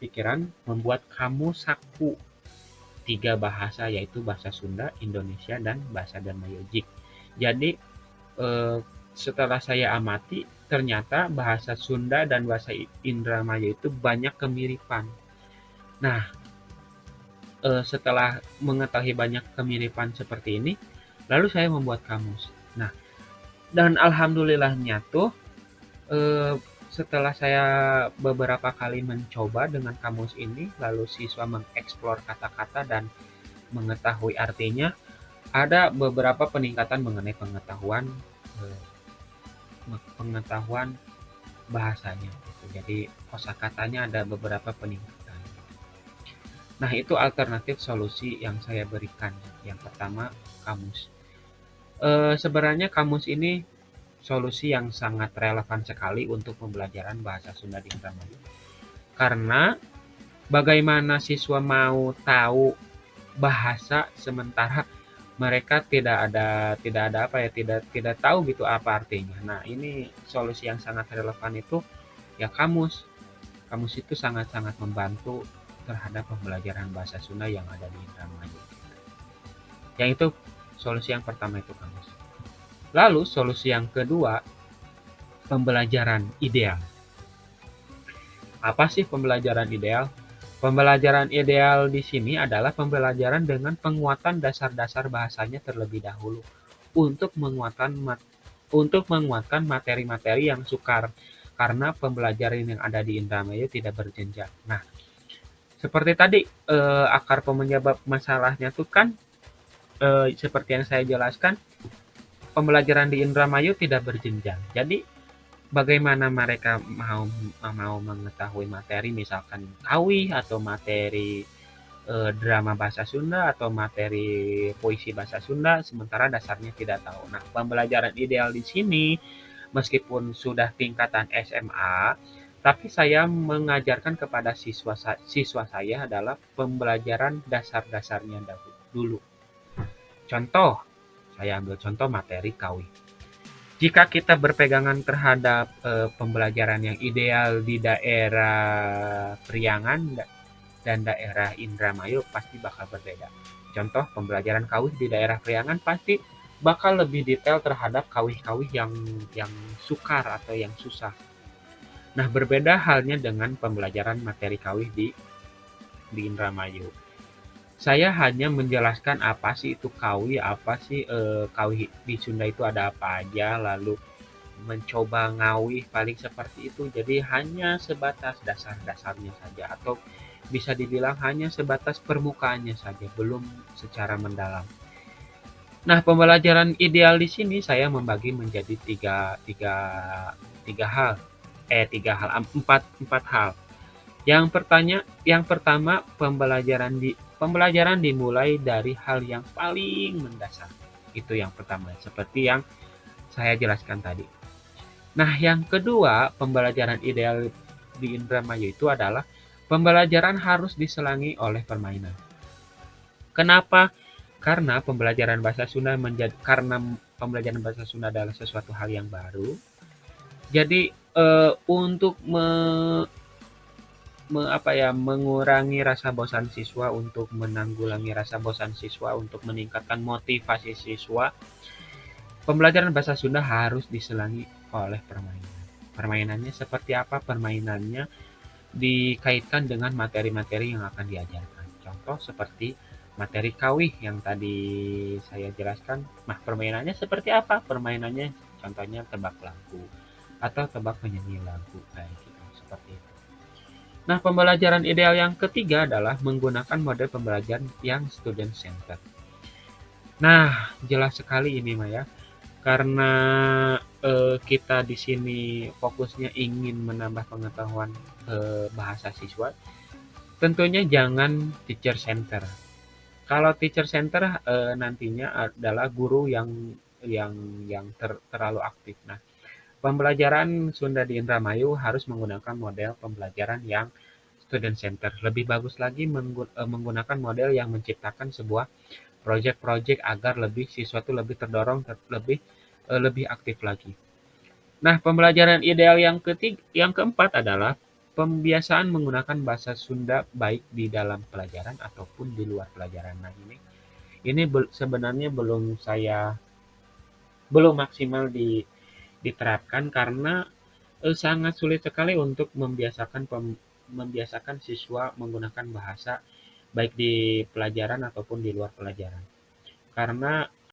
pikiran membuat kamus saku 3 bahasa, yaitu bahasa Sunda, Indonesia, dan bahasa Dharmayojik. Jadi setelah saya amati, ternyata bahasa Sunda dan bahasa Indramayu itu banyak kemiripan. Nah, setelah mengetahui banyak kemiripan seperti ini, lalu saya membuat kamus. Nah, dan alhamdulillahnya tuh eh, setelah saya beberapa kali mencoba dengan kamus ini, lalu siswa mengeksplor kata-kata dan mengetahui artinya, ada beberapa peningkatan mengenai eh, pengetahuan bahasanya. Gitu. Jadi kosakatanya ada beberapa peningkatan. Nah, itu alternatif solusi yang saya berikan. Yang pertama, kamus. Sebenarnya kamus ini solusi yang sangat relevan sekali untuk pembelajaran bahasa Sunda di Indramayu. Karena bagaimana siswa mau tahu bahasa sementara mereka tidak ada apa ya, tidak tahu gitu apa artinya. Nah, ini solusi yang sangat relevan itu ya kamus. Kamus itu sangat-sangat membantu terhadap pembelajaran bahasa Sunda yang ada di Indramayu. Yang itu solusi yang pertama itu kamus. Lalu solusi yang kedua, pembelajaran ideal. Apa sih pembelajaran ideal? Pembelajaran ideal di sini adalah pembelajaran dengan penguatan dasar-dasar bahasanya terlebih dahulu untuk menguatkan materi-materi yang sukar karena pembelajaran yang ada di Indramayu tidak berjenjang. Nah, seperti tadi akar penyebab masalahnya tuh kan seperti yang saya jelaskan, pembelajaran di Indramayu tidak berjenjang. Jadi bagaimana mereka mau mengetahui materi misalkan kawi atau materi drama bahasa Sunda atau materi puisi bahasa Sunda sementara dasarnya tidak tahu. Nah, pembelajaran ideal di sini meskipun sudah tingkatan SMA, tapi saya mengajarkan kepada siswa saya adalah pembelajaran dasar-dasarnya dulu. Contoh, saya ambil contoh materi kawi. Jika kita berpegangan terhadap pembelajaran yang ideal di daerah Priangan dan daerah Indramayu pasti bakal berbeda. Contoh pembelajaran kawih di daerah Priangan pasti bakal lebih detail terhadap kawih-kawih yang sukar atau yang susah. Nah, berbeda halnya dengan pembelajaran materi kawih di Indramayu. Saya hanya menjelaskan apa sih itu kawi, apa sih kawi di Sunda itu ada apa aja, lalu mencoba ngawih paling seperti itu. Jadi hanya sebatas dasar-dasarnya saja atau bisa dibilang hanya sebatas permukaannya saja, belum secara mendalam. Nah, pembelajaran ideal di sini saya membagi menjadi tiga hal, empat hal. Yang pertama pembelajaran dimulai dari hal yang paling mendasar. Itu yang pertama, seperti yang saya jelaskan tadi. Nah, yang kedua, pembelajaran ideal di Indramayu itu adalah pembelajaran harus diselangi oleh permainan. Kenapa? Karena pembelajaran bahasa Sunda adalah sesuatu hal yang baru. Jadi untuk mengurangi rasa bosan siswa, untuk menanggulangi rasa bosan siswa, untuk meningkatkan motivasi siswa, pembelajaran bahasa Sunda harus diselangi oleh permainan. Permainannya seperti apa? Permainannya dikaitkan dengan materi-materi yang akan diajarkan. Contoh seperti materi kawih yang tadi saya jelaskan. Nah, permainannya seperti apa? Permainannya contohnya tebak lagu atau tebak penyanyi lagu kayak gitu, seperti itu. Nah, pembelajaran ideal yang ketiga adalah menggunakan model pembelajaran yang student center. Nah, jelas sekali ini Maya, karena kita di sini fokusnya ingin menambah pengetahuan bahasa siswa, tentunya jangan teacher center. Kalau teacher center nantinya adalah guru yang terlalu aktif. Nah, pembelajaran Sunda di Indramayu harus menggunakan model pembelajaran yang student center. Lebih bagus lagi menggunakan model yang menciptakan sebuah project-project agar siswa itu lebih terdorong, lebih aktif lagi. Nah, pembelajaran ideal yang keempat adalah pembiasaan menggunakan bahasa Sunda baik di dalam pelajaran ataupun di luar pelajaran. Nah, ini sebenarnya belum maksimal diterapkan karena sangat sulit sekali untuk membiasakan siswa menggunakan bahasa baik di pelajaran ataupun di luar pelajaran. Karena